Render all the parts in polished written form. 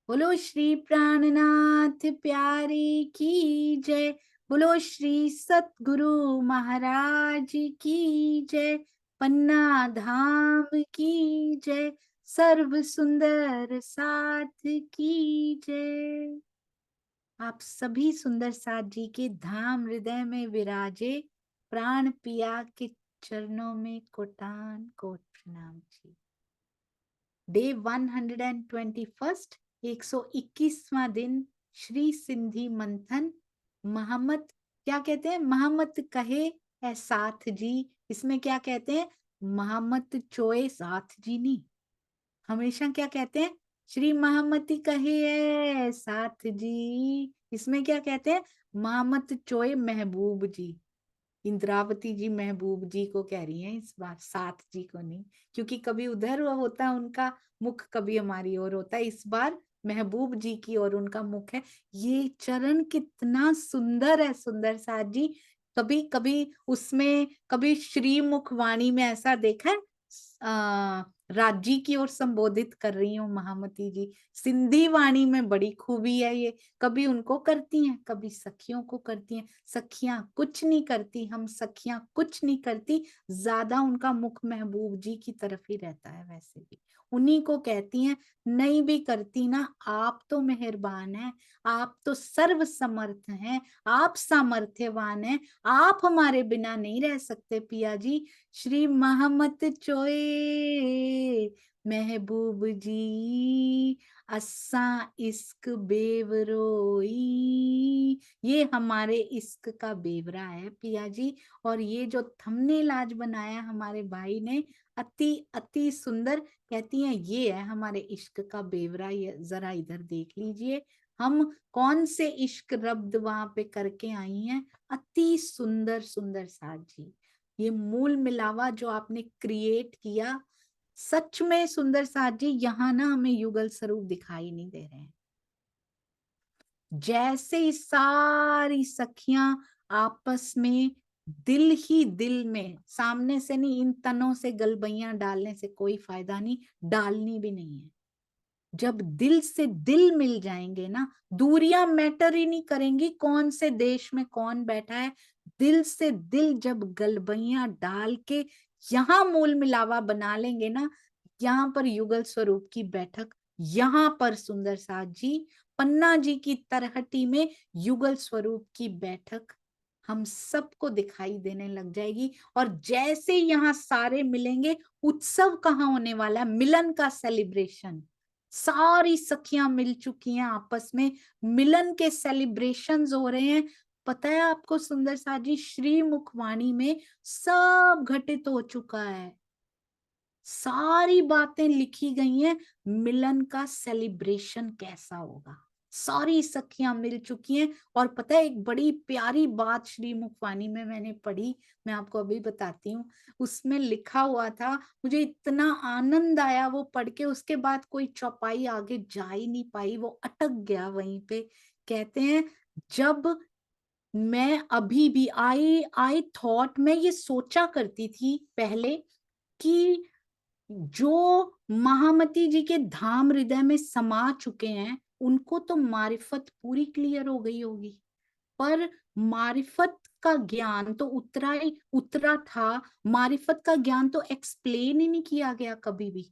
बोलो श्री प्राणनाथ प्यारे की जय। बोलो श्री सतगुरु महाराज की जय। पन्ना धाम की जय। सर्व सुंदर साथ की जय। आप सभी सुंदर साथ जी के धाम हृदय में विराजे प्राण पिया के चरणों में कोटान कोट प्रणाम जी। डे 121, 121वां दिन श्री सिंधी मंथन। महम्मद क्या कहते हैं? महम्मद कहे है साथ जी। इसमें क्या कहते हैं? महम्मद चोए साथ जी नहीं, हमेशा क्या कहते हैं? श्री महामती कहे है साथ जी। इसमें क्या कहते हैं? महम्मद चोए महबूब जी। इंद्रावती जी महबूब जी को कह रही हैं इस बार, साथ जी को नहीं, क्योंकि कभी उधर होता है उनका मुख, कभी हमारी ओर होता है। इस बार महबूब जी की ओर उनका मुख है। ये चरण कितना सुंदर है सुंदर साथ जी। कभी कभी उसमें, कभी श्री मुखवाणी में ऐसा देखा है राजी की ओर संबोधित कर रही हूँ महामती जी। सिंधी वाणी में बड़ी खूबी है ये। कभी उनको करती हैं, कभी सखियों को करती हैं। सखियां कुछ नहीं करती, हम सखियां कुछ नहीं करती। ज्यादा उनका मुख महबूब जी की तरफ ही रहता है। वैसे भी उन्हीं को कहती हैं। नहीं भी करती ना, आप तो मेहरबान हैं, आप तो सर्व समर्थ हैं, आप सामर्थ्यवान हैं, आप हमारे बिना नहीं रह सकते पिया जी। श्री महमत चोए महबूब जी, असा इश्क बेवरोई। ये हमारे इश्क का बेवरा है पिया जी। और ये जो थंबनेल आज बनाया हमारे भाई ने, अति अति सुंदर। कहती हैं ये है हमारे इश्क का बेवरा। ये जरा इधर देख लीजिए, हम कौन से इश्क रब्द वहां पे करके आई हैं। अति सुंदर सुंदर साथ जी। ये मूल मिलावा जो आपने क्रिएट किया, सच में सुंदर साथ जी। यहाँ ना हमें युगल स्वरूप दिखाई नहीं दे रहे हैं। जैसे ही सारी सखियां आपस में दिल ही दिल में, सामने से नहीं, इन तनों से गलबैयां डालने से कोई फायदा नहीं, डालनी भी नहीं है। जब दिल से दिल मिल जाएंगे ना, दूरियां मैटर ही नहीं करेंगी कौन से देश में कौन बैठा है। दिल से दिल जब गलबैयां डाल के यहाँ मूल मिलावा बना लेंगे ना, यहाँ पर युगल स्वरूप की बैठक, यहाँ पर सुंदर साथ जी पन्ना जी की तरहटी में युगल स्वरूप की बैठक हम सबको दिखाई देने लग जाएगी। और जैसे यहाँ सारे मिलेंगे, उत्सव कहाँ होने वाला है? मिलन का सेलिब्रेशन। सारी सखियां मिल चुकी हैं आपस में, मिलन के सेलिब्रेशंस हो रहे हैं। पता है आपको सुंदर साथ जी, श्री मुखवाणी में सब घटित हो चुका है। सारी बातें लिखी गई हैं। मिलन का सेलिब्रेशन कैसा होगा, सारी सखियां मिल चुकी हैं। और पता है एक बड़ी प्यारी बात श्री मुखवाणी में मैंने पढ़ी, मैं आपको अभी बताती हूँ। उसमें लिखा हुआ था, मुझे इतना आनंद आया वो पढ़ के। उसके बाद कोई चौपाई आगे जा ही नहीं पाई, वो अटक गया वहीं पे। कहते हैं, जब मैं अभी भी आई आई थॉट, मैं ये सोचा करती थी पहले कि जो महामती जी के धाम हृदय में समा चुके हैं, उनको तो मारिफत पूरी क्लियर हो गई होगी। पर मारिफत का ज्ञान तो उतरा ही उतरा था। मारिफत का ज्ञान तो एक्सप्लेन ही नहीं किया गया कभी भी।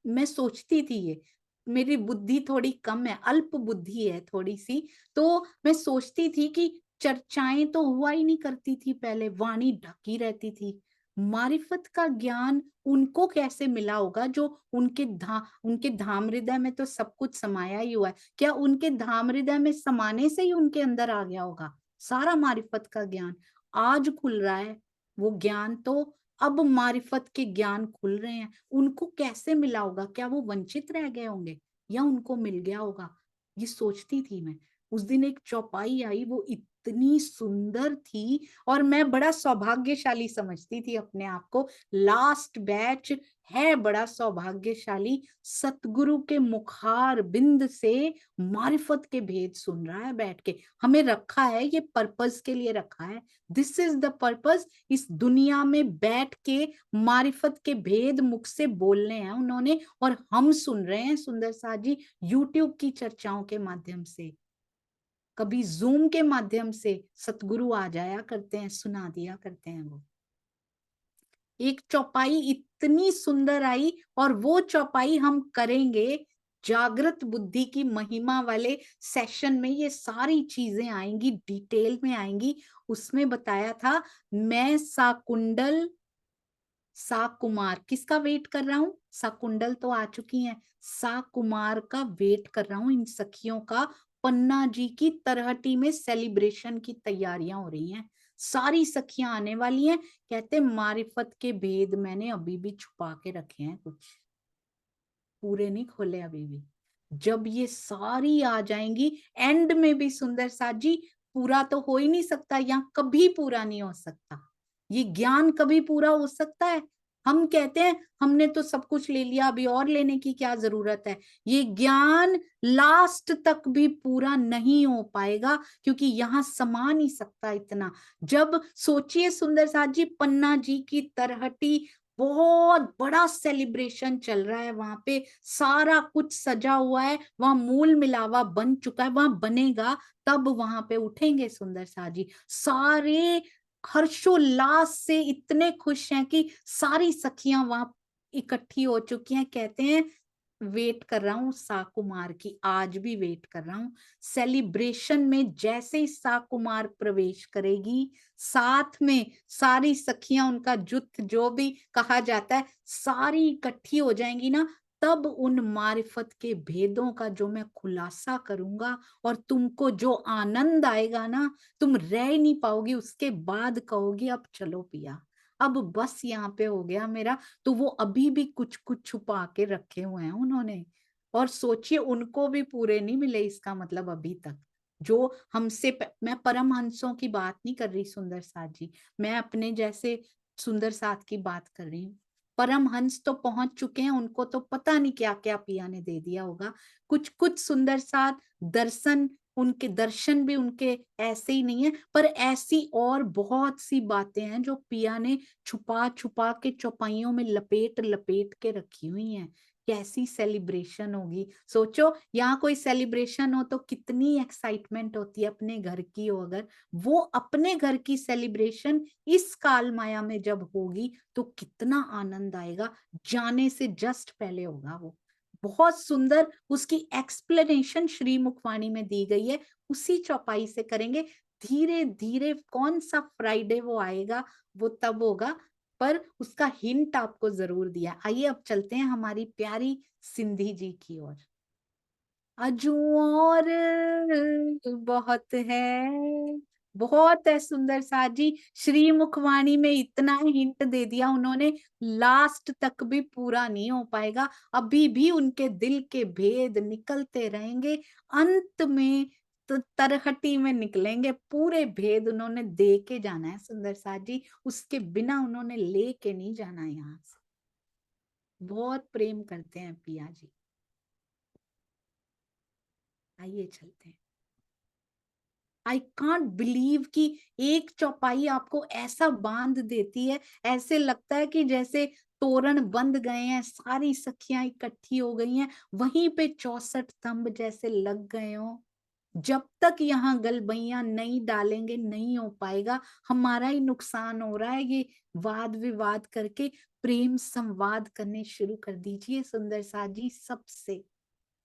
मैं सोचती थी, ये मेरी बुद्धि थोड़ी कम है, अल्प बुद्धि है थोड़ी सी, तो मैं सोचती थी कि चर्चाएं तो हुआ ही नहीं करती थी पहले, वाणी ढकी रहती थी। मारिफत का ज्ञान उनको कैसे मिला होगा जो उनके धाम हृदय में तो सब कुछ समाया ही हुआ है। क्या उनके धाम हृदय में समाने से ही उनके अंदर आ गया होगा सारा मारिफत का ज्ञान? आज खुल रहा है वो ज्ञान, तो अब मारिफत के ज्ञान खुल रहे हैं। उनको कैसे मिला होगा? क्या वो वंचित रह गए होंगे या उनको मिल गया होगा? ये सोचती थी मैं। उस दिन एक चौपाई आई, वो इतनी सुंदर थी और मैं बड़ा सौभाग्यशाली समझती थी अपने आप को। लास्ट बैच है बड़ा सौभाग्यशाली, सतगुरु के मुखार बिंद से मारिफत के भेद सुन रहा है बैठ के। हमें रखा है, ये पर्पस के लिए रखा है। This is the purpose. इस दुनिया में बैठ के मारिफत के भेद मुख से बोलने हैं उन्होंने, और हम सुन रहे हैं सुंदर साथ जी यूट्यूब की चर्चाओं के माध्यम से, कभी जूम के माध्यम से सतगुरु आ जाया करते हैं, सुना दिया करते हैं। वो एक चौपाई इतनी सुंदर आई, और वो चौपाई हम करेंगे जागृत बुद्धि की महिमा वाले सेशन में। ये सारी चीजें आएंगी, डिटेल में आएंगी। उसमें बताया था मैं साकुंडल साकुमार, किसका वेट कर रहा हूं? साकुंडल तो आ चुकी हैं, साकुमार का वेट कर रहा हूं, इन सखियों का। पन्ना जी की तरहटी में सेलिब्रेशन की तैयारियां हो रही हैं, सारी सखियां आने वाली हैं। कहते मारिफत के भेद मैंने अभी भी छुपा के रखे हैं, कुछ पूरे नहीं खोले अभी भी। जब ये सारी आ जाएंगी एंड में भी सुंदर साथ जी, पूरा तो हो ही नहीं सकता, यहाँ कभी पूरा नहीं हो सकता। ये ज्ञान कभी पूरा हो सकता है? हम कहते हैं हमने तो सब कुछ ले लिया, अभी और लेने की क्या जरूरत है। ये ज्ञान लास्ट तक भी पूरा नहीं हो पाएगा, क्योंकि यहाँ समा नहीं सकता इतना। जब सोचिए सुंदर साथ जी, पन्ना जी की तरहटी बहुत बड़ा सेलिब्रेशन चल रहा है वहां पे, सारा कुछ सजा हुआ है, वहां मूल मिलावा बन चुका है, वहां बनेगा तब वहां पे उठेंगे सुंदर सा जी। सारे हर्षोल्लास से इतने खुश हैं कि सारी सखियां वहां इकट्ठी हो चुकी हैं। कहते हैं वेट कर रहा हूँ साकुमार की, आज भी वेट कर रहा हूँ। सेलिब्रेशन में जैसे ही साकुमार प्रवेश करेगी, साथ में सारी सखियां, उनका जुट जो भी कहा जाता है, सारी इकट्ठी हो जाएंगी ना, तब उन मारिफत के भेदों का जो मैं खुलासा करूंगा, और तुमको जो आनंद आएगा ना, तुम रह नहीं पाओगी। उसके बाद कहोगी अब चलो पिया, अब बस यहाँ पे हो गया मेरा। तो वो अभी भी कुछ कुछ छुपा के रखे हुए हैं उन्होंने, और सोचिए उनको भी पूरे नहीं मिले, इसका मतलब अभी तक। जो हमसे मैं परमहंसों की बात नहीं कर रही सुंदर साथ जी, मैं अपने जैसे सुंदर साथ की बात कर रही हूँ। परमहंस तो पहुंच चुके हैं, उनको तो पता नहीं क्या क्या पिया ने दे दिया होगा। कुछ कुछ सुंदर साथ दर्शन, उनके दर्शन भी उनके ऐसे ही नहीं है, पर ऐसी और बहुत सी बातें हैं जो पिया ने छुपा छुपा के चौपाइयों में लपेट लपेट के रखी हुई हैं। कैसी सेलिब्रेशन होगी सोचो, यहाँ कोई सेलिब्रेशन हो तो कितनी एक्साइटमेंट होती है, अपने घर की हो अगर, वो अपने घर की सेलिब्रेशन इस काल माया में जब होगी तो कितना आनंद आएगा। जाने से जस्ट पहले होगा वो, बहुत सुंदर उसकी एक्सप्लेनेशन श्री मुखवाणी में दी गई है। उसी चौपाई से करेंगे धीरे धीरे। कौन सा फ्राइडे वो आएगा वो तब होगा, पर उसका हिंट आपको जरूर दिया। आइए अब चलते हैं हमारी प्यारी सिंधी जी की ओर। अजू और बहुत है, बहुत है सुंदर सा जी। श्री मुखवाणी में इतना हिंट दे दिया उन्होंने, लास्ट तक भी पूरा नहीं हो पाएगा। अभी भी उनके दिल के भेद निकलते रहेंगे, अंत में तो तरहटी में निकलेंगे। पूरे भेद उन्होंने दे के जाना है सुंदर सा जी, उसके बिना उन्होंने लेके नहीं जाना यहाँ से। बहुत प्रेम करते हैं पिया जी। आइए चलते हैं। आई कांट बिलीव कि एक चौपाई आपको ऐसा बांध देती है, ऐसे लगता है कि जैसे तोरण बंध गए हैं, सारी सखियां इकट्ठी हो गई हैं, वहीं पे 64 स्तंभ जैसे लग गए हो। जब तक यहाँ गलबैया नहीं डालेंगे नहीं हो पाएगा। हमारा ही नुकसान हो रहा है, ये वाद विवाद करके प्रेम संवाद करने शुरू कर दीजिए सुंदर सा जी सबसे।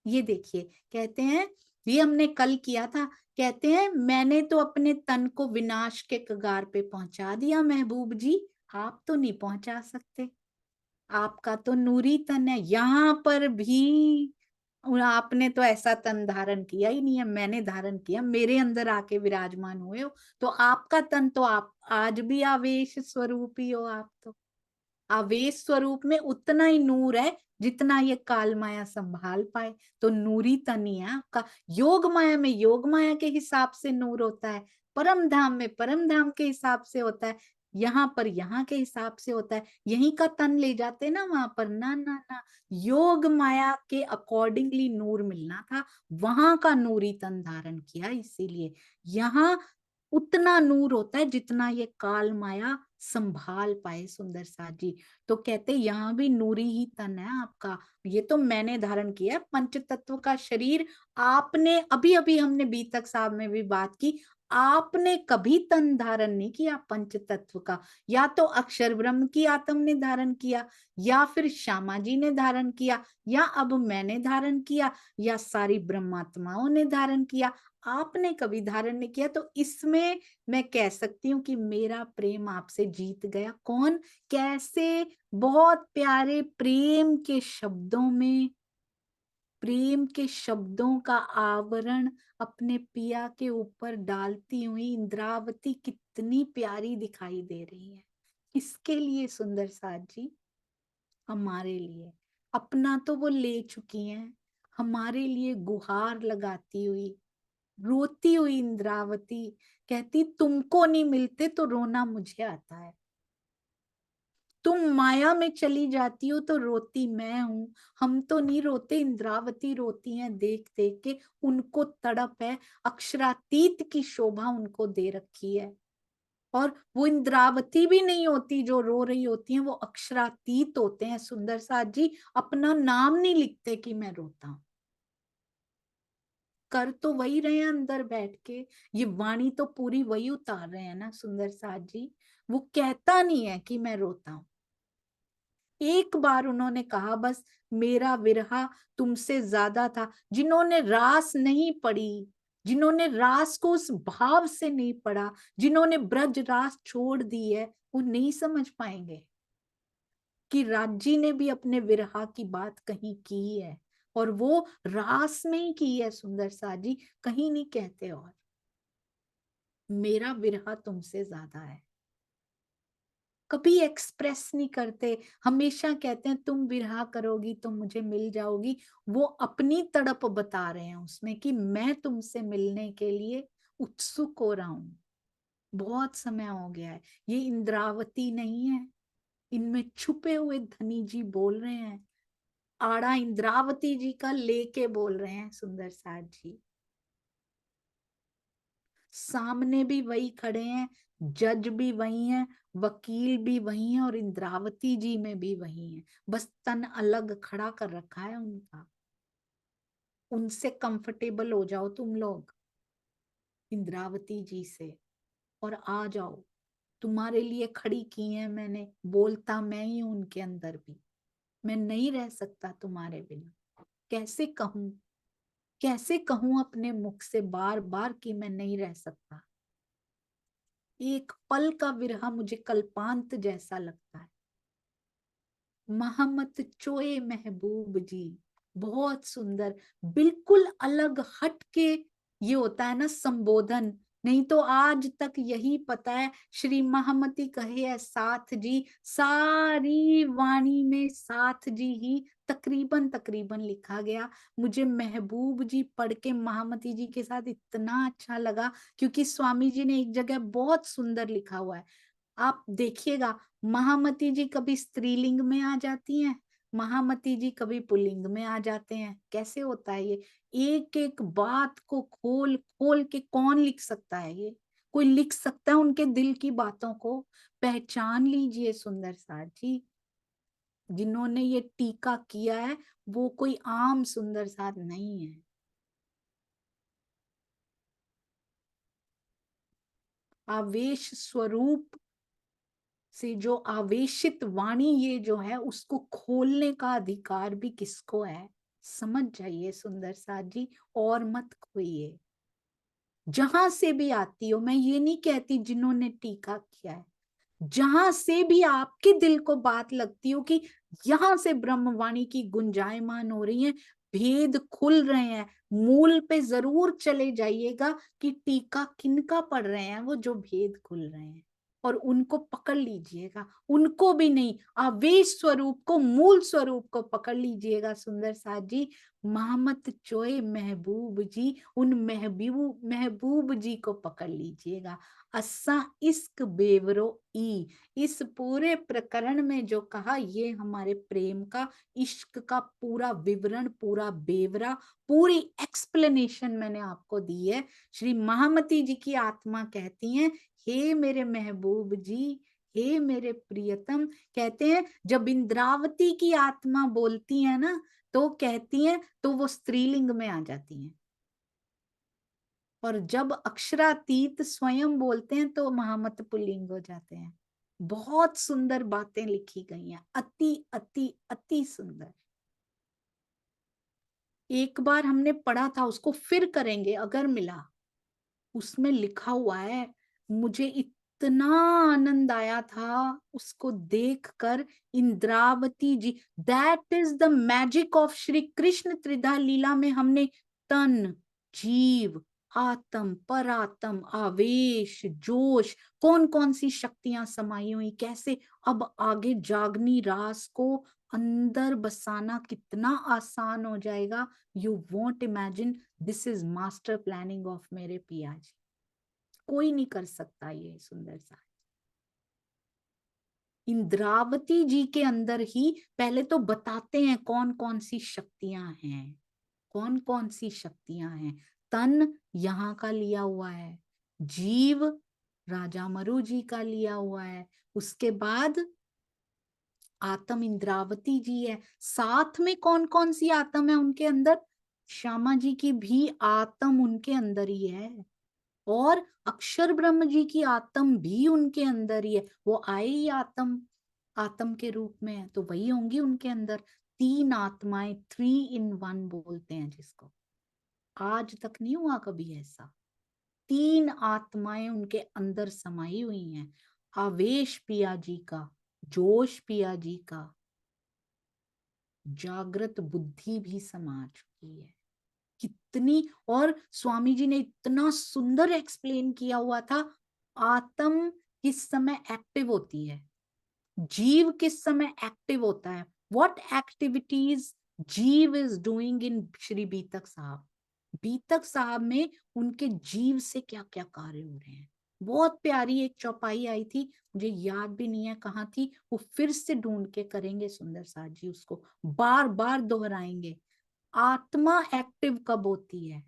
ये देखिए, कहते हैं, ये हमने कल किया था। कहते हैं मैंने तो अपने तन को विनाश के कगार पे पहुंचा दिया महबूब जी, आप तो नहीं पहुंचा सकते। आपका तो नूरी तन है, यहाँ पर भी आपने तो ऐसा तन धारण किया ही नहीं है, मैंने धारण किया, मेरे अंदर आके विराजमान हुए हो। तो आपका तन तो आप आज भी आवेश स्वरूप ही हो। आप तो आवेश स्वरूप में उतना ही नूर है जितना ये काल माया संभाल पाए। तो नूरी तन ही है आपका। योग माया में योग माया के हिसाब से नूर होता है, परम धाम में परम धाम के हिसाब से होता है, यहाँ पर यहाँ के हिसाब से होता है। यहीं का तन ले जाते ना वहां पर, ना ना ना, योग माया के अकॉर्डिंगली नूर मिलना था, वहां का नूरी तन धारण किया। इसीलिए यहाँ उतना नूर होता है जितना ये काल माया संभाल पाए। सुंदर साथ जी तो कहते यहाँ भी नूरी ही तन है आपका। ये तो मैंने धारण किया है पंच तत्व का शरीर। आपने अभी अभी हमने बीतक साहब में भी बात की, आपने कभी तन धारण नहीं किया पंच तत्व का। या तो अक्षर ब्रह्म की आत्म ने धारण किया, या फिर श्यामा जी ने धारण किया, या अब मैंने धारण किया, या सारी ब्रह्मात्माओं ने धारण किया। आपने कभी धारण नहीं किया। तो इसमें मैं कह सकती हूँ कि मेरा प्रेम आपसे जीत गया। कौन, कैसे? बहुत प्यारे प्रेम के शब्दों में, प्रेम के शब्दों का आवरण अपने पिया के ऊपर डालती हुई इंद्रावती कितनी प्यारी दिखाई दे रही है। इसके लिए सुंदर साथ जी, हमारे लिए अपना तो वो ले चुकी हैं, हमारे लिए गुहार लगाती हुई, रोती हुई इंद्रावती कहती तुमको नहीं मिलते तो रोना मुझे आता है। तुम माया में चली जाती हो तो रोती मैं हूं। हम तो नहीं रोते, इंद्रावती रोती हैं देख देख के। उनको तड़प है, अक्षरातीत की शोभा उनको दे रखी है। और वो इंद्रावती भी नहीं होती जो रो रही होती हैं, वो अक्षरातीत होते हैं। सुंदर साथ जी अपना नाम नहीं लिखते कि मैं रोता हूं। कर तो वही रहे हैं अंदर बैठ के, ये वाणी तो पूरी वही उतार रहे हैं ना सुंदर साथ जी। वो कहता नहीं है कि मैं रोता हूं। एक बार उन्होंने कहा बस, मेरा विरहा तुमसे ज्यादा था। जिन्होंने रास नहीं पढ़ी, जिन्होंने रास को उस भाव से नहीं पढ़ा, जिन्होंने ब्रज रास छोड़ दी है, वो नहीं समझ पाएंगे कि राजी ने भी अपने विरहा की बात कहीं की है, और वो रास में ही की है। सुंदर सा जी कहीं नहीं कहते। और मेरा विरहा तुमसे ज्यादा है, कभी एक्सप्रेस नहीं करते। हमेशा कहते हैं तुम विरहा करोगी तो मुझे मिल जाओगी। वो अपनी तड़प बता रहे हैं उसमें कि मैं तुमसे मिलने के लिए उत्सुक हो रहा हूं, बहुत समय हो गया है। ये इंद्रावती नहीं है, इनमें छुपे हुए धनी जी बोल रहे हैं। आड़ा इंद्रावती जी का लेके बोल रहे हैं सुंदर साथ जी। सामने भी वही खड़े हैं, जज भी वही हैं, वकील भी वही हैं, और इंद्रावती जी में भी वही हैं। बस तन अलग खड़ा कर रखा है उनका। उनसे कंफर्टेबल हो जाओ तुम लोग, इंद्रावती जी से, और आ जाओ। तुम्हारे लिए खड़ी की है मैंने, बोलता मैं ही हूं उनके अंदर भी। मैं नहीं रह सकता तुम्हारे बिना। कैसे कहूं, कैसे कहूं अपने मुख से बार बार कि मैं नहीं रह सकता। एक पल का विरह मुझे कल्पांत जैसा लगता है। महमत चोए महबूब जी, बहुत सुंदर, बिल्कुल अलग हट के ये होता है ना संबोधन। नहीं तो आज तक यही पता है श्री महामती कहे है साथ जी, सारी वाणी में साथ जी ही तकरीबन तकरीबन लिखा गया। मुझे महबूब जी पढ़ के महामती जी के साथ इतना अच्छा लगा, क्योंकि स्वामी जी ने एक जगह बहुत सुंदर लिखा हुआ है। आप देखिएगा, महामती जी कभी स्त्रीलिंग में आ जाती हैं, महामती जी कभी पुल्लिंग में आ जाते हैं। कैसे होता है ये? एक एक बात को खोल खोल के कौन लिख सकता है? ये कोई लिख सकता है उनके दिल की बातों को? पहचान लीजिए सुंदर साथ जी, जिन्होंने ये टीका किया है वो कोई आम सुंदर साथ नहीं है। आवेश स्वरूप से जो आवेशित वाणी ये जो है, उसको खोलने का अधिकार भी किसको है? समझ जाइए सुंदर साथ जी, और मत खोइए। जहां से भी आती हो, मैं ये नहीं कहती जिन्होंने टीका किया है, जहां से भी आपके दिल को बात लगती हो कि यहां से ब्रह्मवाणी की गुंजायमान हो रही है, भेद खुल रहे हैं, मूल पे जरूर चले जाइएगा कि टीका किनका पढ़ रहे हैं वो, जो भेद खुल रहे हैं। और उनको पकड़ लीजिएगा, उनको भी नहीं, आवेश स्वरूप को, मूल स्वरूप को पकड़ लीजिएगा सुंदर साथ जी। महमत चोए महबूब जी, उन महबूब महबूब जी को पकड़ लीजिएगा। असा इश्क बेवरो ई, इस पूरे प्रकरण में जो कहा, ये हमारे प्रेम का, इश्क का पूरा विवरण, पूरा बेवरा, पूरी एक्सप्लेनेशन मैंने आपको दी है। श्री महामती जी की आत्मा कहती हैं, हे मेरे महबूब जी, हे मेरे प्रियतम। कहते हैं जब इंद्रावती की आत्मा बोलती है ना, तो कहती हैं तो वो स्त्रीलिंग में आ जाती हैं, और जब अक्षरातीत स्वयं बोलते हैं तो महामत पुल्लिंग हो जाते हैं। बहुत सुंदर बातें लिखी गई हैं, अति अति अति सुंदर। एक बार हमने पढ़ा था, उसको फिर करेंगे अगर मिला। उसमें लिखा हुआ है, मुझे इतना आनंद आया था उसको देखकर। Indravati ji, that is the magic of Shri Krishna त्रिधा लीला में हमने तन, जीव, आत्म, परात्म, आवेश, जोश, कौन कौन सी शक्तियां समाई हुई, कैसे अब आगे जागनी रास को अंदर बसाना कितना आसान हो जाएगा। You want imagine, this is master planning of मेरे पिया जी। कोई नहीं कर सकता ये सुंदर सा। इंद्रावती जी के अंदर ही पहले तो बताते हैं कौन कौन सी शक्तियां हैं, कौन कौन सी शक्तियां हैं। तन यहाँ का लिया हुआ है, जीव राजा मरु जी का लिया हुआ है, उसके बाद आत्म इंद्रावती जी है। साथ में कौन कौन सी आत्म है उनके अंदर, श्यामा जी की भी आत्म उनके अंदर ही है, और अक्षर ब्रह्म जी की आत्म भी उनके अंदर ही है। वो आए ही आत्म, आत्म के रूप में है, तो वही होंगी उनके अंदर। तीन आत्माएं, 3 in 1 बोलते हैं जिसको। आज तक नहीं हुआ कभी ऐसा। तीन आत्माएं उनके अंदर समाई हुई हैं। आवेश पिया जी का, जोश पिया जी का, जागृत बुद्धि भी समा चुकी है। कितनी, और स्वामी जी ने इतना सुंदर एक्सप्लेन किया हुआ था। आत्म किस समय एक्टिव होती है, जीव किस समय एक्टिव होता है, व्हाट एक्टिविटीज जीव इज डूइंग इन श्री बीतक साहब। बीतक साहब में उनके जीव से क्या क्या कार्य हो रहे हैं। बहुत प्यारी एक चौपाई आई थी, मुझे याद भी नहीं है कहाँ थी, वो फिर से ढूंढ के करेंगे सुंदर साथ जी, उसको बार बार दोहराएंगे। आत्मा एक्टिव कब होती है,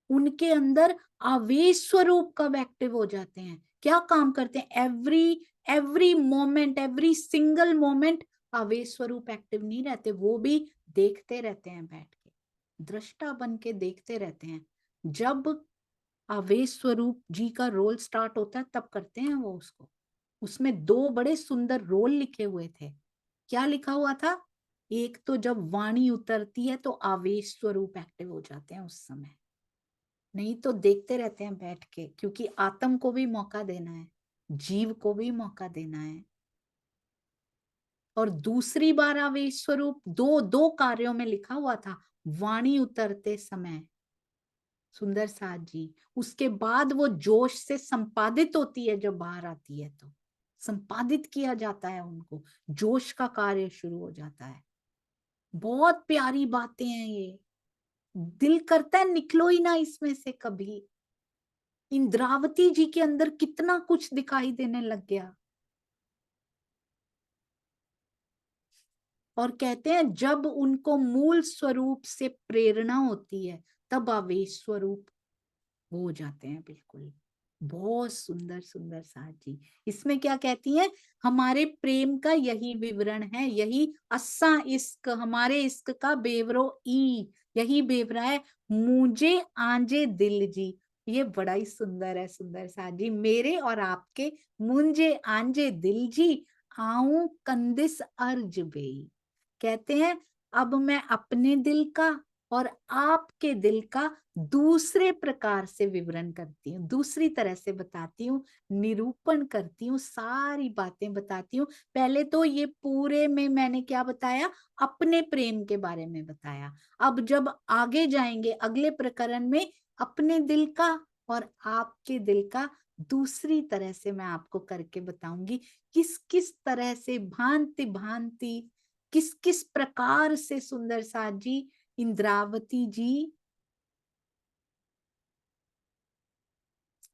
उनके अंदर आवेश स्वरूप कब एक्टिव हो जाते हैं, क्या काम करते हैं, every every moment, every single moment आवेश स्वरूप एक्टिव नहीं रहते, वो भी देखते रहते हैं बैठ के, दृष्टा बन के देखते रहते हैं। जब आवेश स्वरूप जी का रोल स्टार्ट होता है तब करते हैं वो उसको। उसमें 2 बड़े सुंदर रोल लिखे हुए थे। क्या लिखा हुआ था, एक तो जब वाणी उतरती है तो आवेश स्वरूप एक्टिव हो जाते हैं उस समय, नहीं तो देखते रहते हैं बैठ के, क्योंकि आत्म को भी मौका देना है, जीव को भी मौका देना है। और दूसरी बार आवेश स्वरूप दो दो कार्यों में लिखा हुआ था, वाणी उतरते समय सुंदर साथ जी, उसके बाद वो जोश से संपादित होती है, जब बाहर आती है तो संपादित किया जाता है उनको, जोश का कार्य शुरू हो जाता है। बहुत प्यारी बातें हैं ये, दिल करता है निकलो ही ना इसमें से कभी। इंद्रावती जी के अंदर कितना कुछ दिखाई देने लग गया। और कहते हैं जब उनको मूल स्वरूप से प्रेरणा होती है तब आवेश स्वरूप हो जाते हैं बिल्कुल। बहुत सुंदर सुंदर साथ जी। इसमें क्या कहती हैं, हमारे प्रेम का यही विवरण है, यही अस्सा इश्क, हमारे इश्क का बेवरो ई, यही बेवरा है। मुझे आंजे दिल जी, ये बड़ा ही सुंदर है सुंदर साथ जी। मेरे और आपके मुंजे आंजे दिल जी, आऊं कंदिस अर्ज बेई। कहते हैं अब मैं अपने दिल का और आपके दिल का दूसरे प्रकार से विवरण करती हूँ, दूसरी तरह से बताती हूँ, निरूपण करती हूँ, सारी बातें बताती हूँ। पहले तो ये पूरे में मैंने क्या बताया, अपने प्रेम के बारे में बताया। अब जब आगे जाएंगे अगले प्रकरण में, अपने दिल का और आपके दिल का दूसरी तरह से मैं आपको करके बताऊंगी, किस किस तरह से, भांति भांति, किस किस प्रकार से सुंदर साथ जी, इंद्रावती जी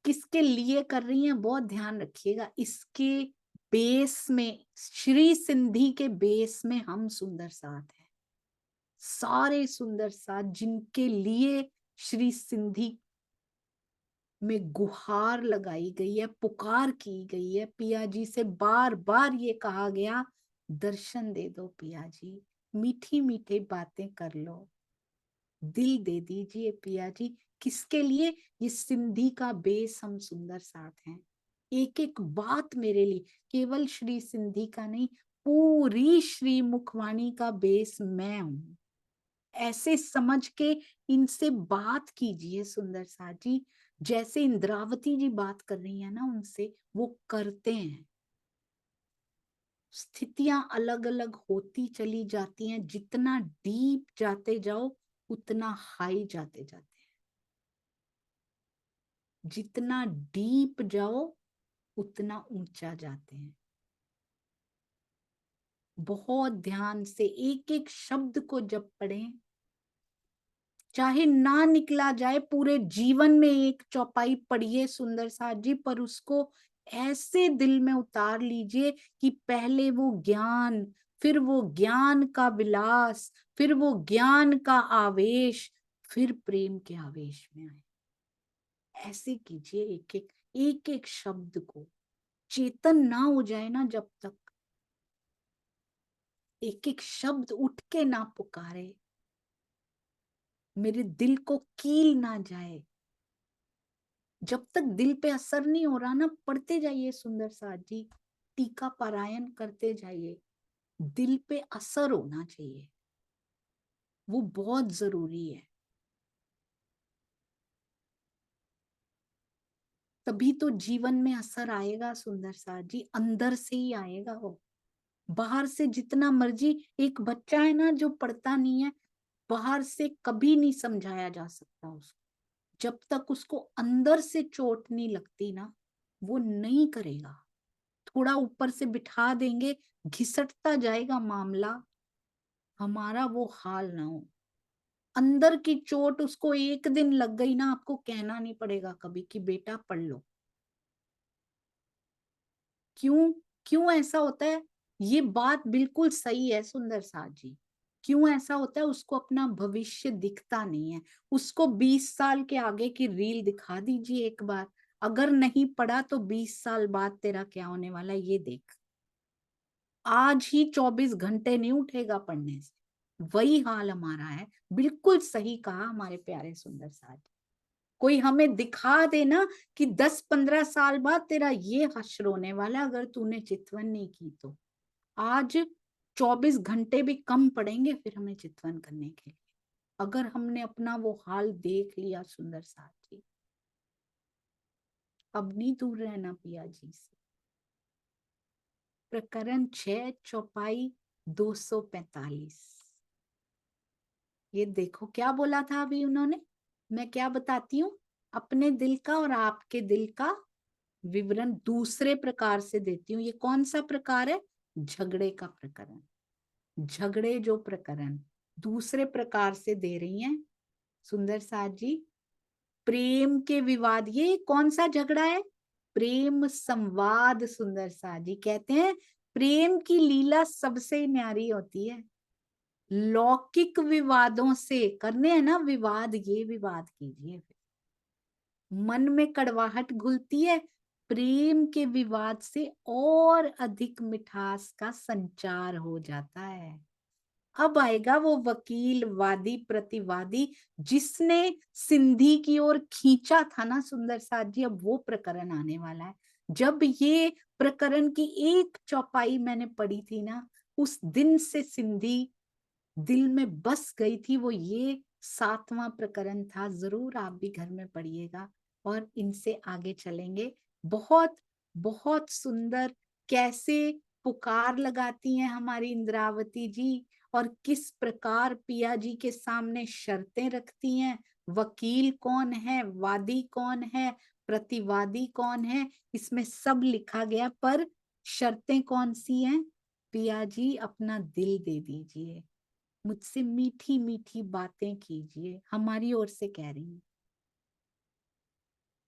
किसके लिए कर रही हैं, बहुत ध्यान रखिएगा। इसके बेस में, श्री सिंधी के बेस में हम सुंदर साथ हैं। सारे सुंदर साथ जिनके लिए श्री सिंधी में गुहार लगाई गई है, पुकार की गई है, पिया जी से बार बार ये कहा गया, दर्शन दे दो पिया जी, मीठी मीठी बातें कर लो, दिल दे दीजिए पिया जी। किसके लिए? ये सिंधी का बेस हम सुंदर साथ हैं। एक एक बात मेरे लिए, केवल श्री सिंधी का नहीं, पूरी श्री मुखवाणी का बेस मैं हूं। ऐसे समझ के इनसे बात कीजिए सुंदर साथ जी, जैसे इंद्रावती जी बात कर रही है ना उनसे, वो करते हैं। स्थितियां अलग अलग होती चली जाती हैं, जितना डीप जाते जाओ उतना हाई जाते जाते हैं, जितना डीप जाओ उतना ऊंचा जाते हैं। बहुत ध्यान से एक एक शब्द को जब पढ़ें, चाहे ना निकला जाए पूरे जीवन में एक चौपाई पढ़िए सुंदर साथ जी, पर उसको ऐसे दिल में उतार लीजिए कि पहले वो ज्ञान, फिर वो ज्ञान का विलास, फिर वो ज्ञान का आवेश, फिर प्रेम के आवेश में आए। ऐसे कीजिए एक एक शब्द को, चेतन ना हो जाए ना जब तक, एक एक शब्द उठ के ना पुकारे, मेरे दिल को कील ना जाए। जब तक दिल पे असर नहीं हो रहा ना, पढ़ते जाइए सुंदर साथ जी, टीका पारायण करते जाइए, दिल पे असर होना चाहिए, वो बहुत जरूरी है। तभी तो जीवन में असर आएगा सुंदर साथ जी, अंदर से ही आएगा वो। बाहर से जितना मर्जी, एक बच्चा है ना जो पढ़ता नहीं है, बाहर से कभी नहीं समझाया जा सकता उसको, जब तक उसको अंदर से चोट नहीं लगती ना, वो नहीं करेगा। थोड़ा ऊपर से बिठा देंगे, घिसटता जाएगा मामला, हमारा वो हाल ना हो। अंदर की चोट उसको एक दिन लग गई ना, आपको कहना नहीं पड़ेगा कभी कि बेटा पढ़ लो। क्यों? क्यों ऐसा होता है? ये बात बिल्कुल सही है सुंदर साथ जी। क्यों ऐसा होता है? उसको अपना भविष्य दिखता नहीं है। उसको 20 साल के आगे की रील दिखा दीजिए एक बार, अगर नहीं पढ़ा तो 20 साल बाद तेरा क्या होने वाला है ये देख। आज ही 24 घंटे नहीं उठेगा पढ़ने से, वही हाल हमारा है। बिल्कुल सही कहा हमारे प्यारे सुंदर साथ। कोई हमें दिखा देना कि 10-15 साल बाद तेरा ये हश्र होने वाला है अगर तूने चितवन नहीं की तो, आज 24 घंटे भी कम पड़ेंगे फिर हमें चितवन करने के लिए, अगर हमने अपना वो हाल देख लिया सुंदर साथ जी। अब नहीं दूर रहना पिया जी से। प्रकरण 6 चौपाई 245। ये देखो क्या बोला था अभी उन्होंने, मैं क्या बताती हूँ, अपने दिल का और आपके दिल का विवरण दूसरे प्रकार से देती हूँ। ये कौन सा प्रकार है? झगड़े का प्रकरण। झगड़े जो प्रकरण दूसरे प्रकार से दे रही हैं सुंदर साथ जी, प्रेम के विवाद। ये कौन सा झगड़ा है? प्रेम संवाद। सुंदर साथ जी कहते हैं प्रेम की लीला सबसे न्यारी होती है। लौकिक विवादों से करने हैं ना विवाद, ये विवाद कीजिए, मन में कड़वाहट घुलती है, प्रेम के विवाद से और अधिक मिठास का संचार हो जाता है। अब आएगा वो वकील, वादी, प्रतिवादी, जिसने सिंधी की ओर खींचा था ना सुंदर साथ जी, अब वो प्रकरण आने वाला है। जब ये प्रकरण की एक चौपाई मैंने पढ़ी थी ना, उस दिन से सिंधी दिल में बस गई थी। वो ये 7वां प्रकरण था, जरूर आप भी घर में पढ़िएगा और इनसे आगे चलेंगे। बहुत बहुत सुंदर कैसे पुकार लगाती हैं हमारी इंद्रावती जी, और किस प्रकार पिया जी के सामने शर्तें रखती हैं। वकील कौन है, वादी कौन है, प्रतिवादी कौन है, इसमें सब लिखा गया, पर शर्तें कौन सी हैं? पिया जी अपना दिल दे दीजिए, मुझसे मीठी मीठी बातें कीजिए, हमारी ओर से कह रही हूँ।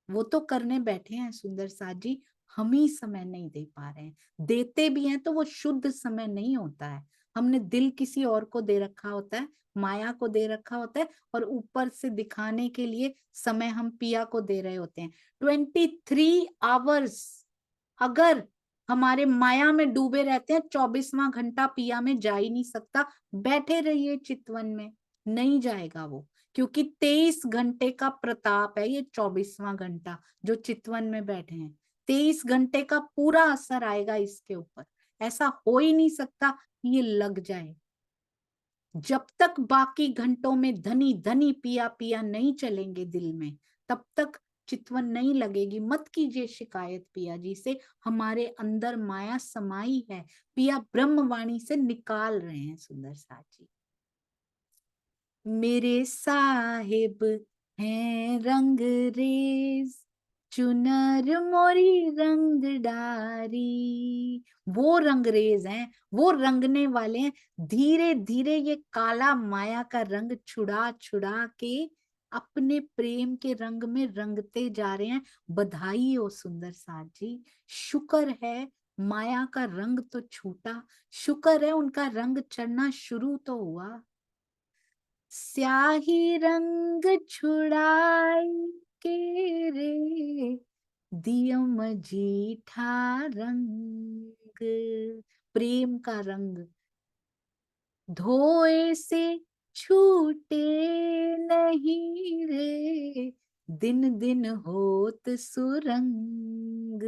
वो तो करने बैठे हैं सुंदर साथ जी, हम ही समय नहीं दे पा रहे हैं। देते भी हैं तो वो शुद्ध समय नहीं होता है। हमने दिल किसी और को दे रखा होता है, माया को दे रखा होता है, और ऊपर से दिखाने के लिए समय हम पिया को दे रहे होते हैं। 23 आवर्स अगर हमारे माया में डूबे रहते हैं, 24वां घंटा पिया में जा ही नहीं सकता। बैठे रहिए चितवन में, नहीं जाएगा वो, क्योंकि 23 घंटे का प्रताप है ये 24वां घंटा जो चितवन में बैठे हैं। 23 घंटे का पूरा असर आएगा इसके ऊपर। ऐसा हो ही नहीं सकता कि ये लग जाए। जब तक बाकी घंटों में धनी धनी पिया पिया नहीं चलेंगे दिल में, तब तक चितवन नहीं लगेगी। मत कीजिए शिकायत पिया जी से, हमारे अंदर माया समाई है, पिया ब्रह्मवाणी से निकाल रहे हैं सुंदर साथ जी। मेरे साहिब हैं रंगरेज, चुनर मोरी रंग डारी। वो रंगरेज हैं, वो रंगने वाले हैं। धीरे धीरे ये काला माया का रंग छुड़ा छुड़ा के अपने प्रेम के रंग में रंगते जा रहे हैं। बधाई हो सुंदर साथ जी, शुक्र है माया का रंग तो छूटा, शुक्र है उनका रंग चढ़ना शुरू तो हुआ। स्याही रंग छुड़ाई के रे, दियो मजीठा रंग। प्रेम का रंग धोए से छूटे नहीं रे, दिन दिन होत सुरंग।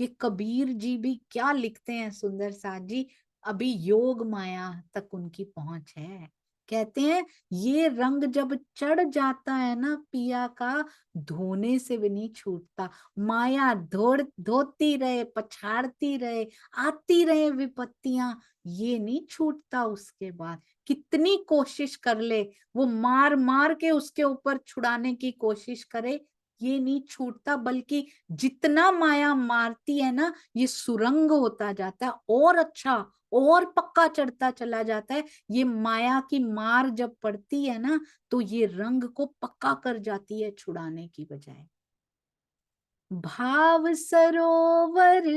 ये कबीर जी भी क्या लिखते हैं सुंदर साथ जी, अभी योग माया तक उनकी पहुंच है। कहते हैं ये रंग जब चढ़ जाता है ना पिया का, धोने से भी नहीं छूटता। माया धोती रहे, पछाड़ती रहे, आती रहे विपत्तियां, ये नहीं छूटता। उसके बाद कितनी कोशिश कर ले, वो मार मार के उसके ऊपर छुड़ाने की कोशिश करे, ये नहीं छूटता। बल्कि जितना माया मारती है ना, ये सुरंग होता जाता है, और अच्छा और पक्का चढ़ता चला जाता है। ये माया की मार जब पड़ती है ना, तो ये रंग को पक्का कर जाती है छुड़ाने की बजाय। भाव सरोवर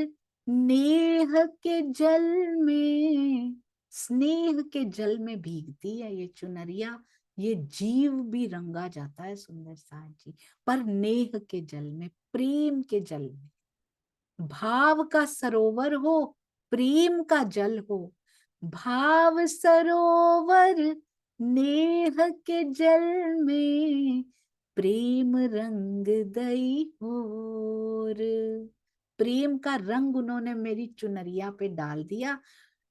नेह के जल में, स्नेह के जल में भीगती है ये चुनरिया। ये जीव भी रंगा जाता है सुंदर साथ जी, पर नेह के जल में, प्रेम के जल में। भाव का सरोवर हो, प्रेम का जल हो। भाव सरोवर नेह के जल में, प्रेम रंग दई होर। प्रेम का रंग उन्होंने मेरी चुनरिया पे डाल दिया।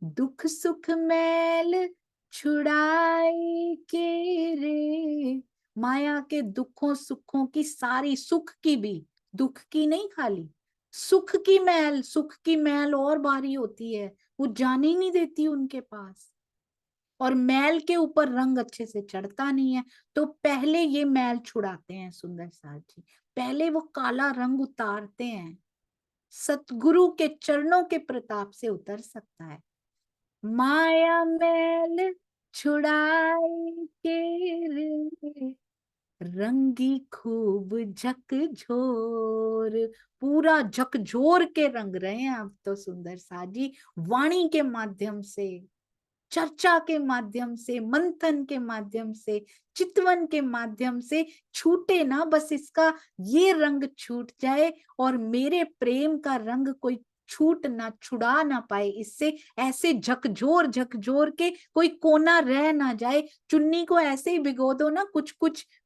दुख सुख मैल छुड़ाए के रे, माया के दुखों सुखों की सारी, सुख की भी, दुख की नहीं खाली, सुख की मैल, सुख की मैल और भारी होती है, वो जाने ही नहीं देती उनके पास। और मैल के ऊपर रंग अच्छे से चढ़ता नहीं है, तो पहले ये मैल छुड़ाते हैं सुंदर साथ जी, पहले वो काला रंग उतारते हैं। सतगुरु के चरणों के प्रताप से उतर सकता है। माया मैल छुड़ाई के रे, रंगी खूब झकझोर। पूरा झकझोर के रंग रहे हैं अब तो सुंदर साथ जी, वाणी के माध्यम से, चर्चा के माध्यम से, मंथन के माध्यम से, चितवन के माध्यम से। छूटे ना बस इसका ये रंग छूट जाए, और मेरे प्रेम का रंग कोई छूट ना, छुड़ा ना पाए इससे। ऐसे झकझोर झकझोर के कोई कोना रह ना जाए। चुन्नी को ऐसे ही भिगो दो ना, कुछ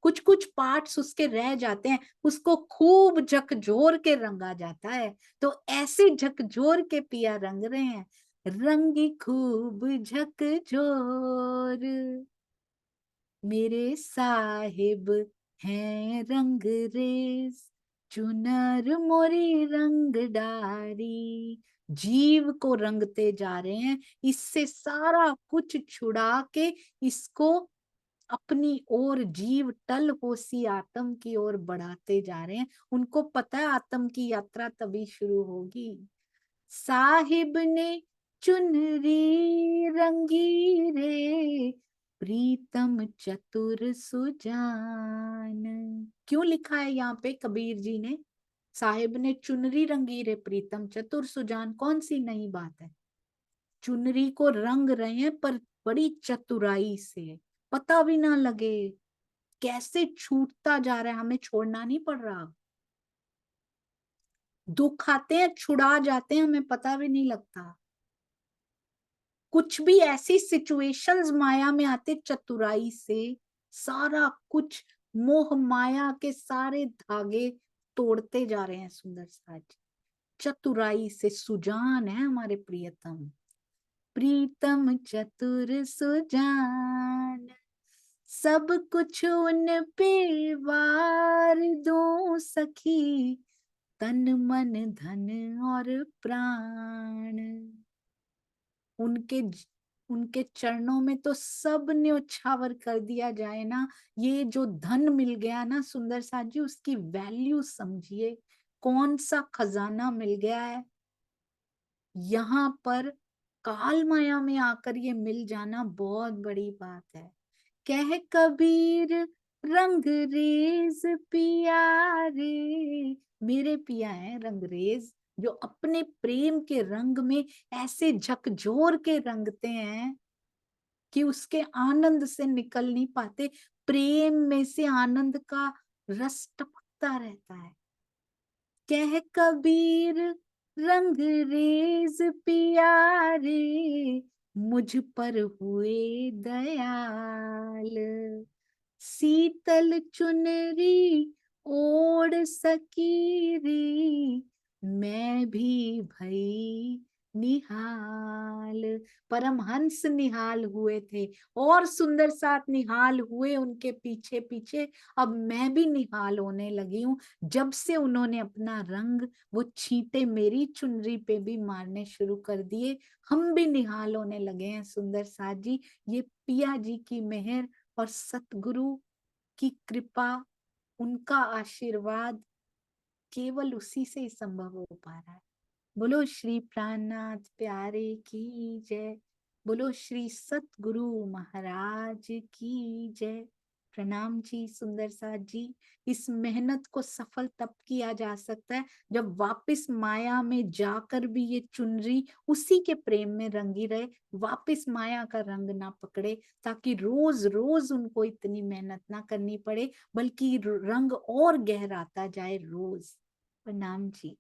कुछ पार्ट्स उसके रह जाते हैं, उसको खूब झकझोर के रंगा जाता है। तो ऐसे झकझोर के पिया रंग रहे हैं, रंगी खूब झकझोर। मेरे साहिब हैं रंगरेज, चुनर मोरी रंग डारी। जीव को रंगते जा रहे हैं, इससे सारा कुछ छुड़ा के इसको अपनी ओर जीव टल होसी आत्म की ओर बढ़ाते जा रहे हैं। उनको पता है आत्म की यात्रा तभी शुरू होगी। साहिब ने चुनरी रंगी रे, प्रीतम चतुर सुजान। क्यों लिखा है यहाँ पे कबीर जी ने, साहिब ने चुनरी रंगी रे प्रीतम चतुर सुजान? कौन सी नई बात है? चुनरी को रंग रहे हैं पर बड़ी चतुराई से, पता भी ना लगे कैसे छूटता जा रहा है, हमें छोड़ना नहीं पड़ रहा। दुख आते हैं, छुड़ा जाते हैं, हमें पता भी नहीं लगता। कुछ भी ऐसी सिचुएशंस माया में आते, चतुराई से सारा कुछ, मोह माया के सारे धागे तोड़ते जा रहे हैं सुंदर साज। चतुराई से सुजान है हमारे प्रियतम, प्रीतम चतुर सुजान। सब कुछ उन पे वार दो सखी, तन मन धन और प्राण। उनके उनके चरणों में तो सब न्योछावर कर दिया जाए ना। ये जो धन मिल गया ना सुंदर साथ जी, उसकी वैल्यू समझिए, कौन सा खजाना मिल गया है। यहाँ पर काल माया में आकर ये मिल जाना बहुत बड़ी बात है। कह कबीर रंगरेज पिया रे, मेरे पिया है रंगरेज, जो अपने प्रेम के रंग में ऐसे झकझोर के रंगते हैं कि उसके आनंद से निकल नहीं पाते। प्रेम में से आनंद का रस टपकता रहता है। कह कबीर रंगरेज पिया रे, मुझ पर हुए दयाल। शीतल चुनरी ओढ़ सकी रे, मैं भी भई निहाल। परमहंस निहाल हुए थे और सुंदर साथ निहाल हुए उनके पीछे पीछे। अब मैं भी निहाल होने लगी हूँ। जब से उन्होंने अपना रंग, वो छींटे मेरी चुनरी पे भी मारने शुरू कर दिए, हम भी निहाल होने लगे हैं सुंदर साथ जी। ये पिया जी की मेहर और सतगुरु की कृपा, उनका आशीर्वाद, केवल उसी से ही संभव हो पा रहा है। बोलो श्री प्राणनाथ प्यारे की जय। बोलो श्री सतगुरु महाराज की जय। प्रणाम जी सुंदर साथ जी। इस मेहनत को सफल तब किया जा सकता है जब वापस माया में जाकर भी ये चुनरी उसी के प्रेम में रंगी रहे, वापस माया का रंग ना पकड़े, ताकि रोज रोज उनको इतनी मेहनत ना करनी पड़े, बल्कि रंग और गहराता जाए रोज। प्रणाम जी।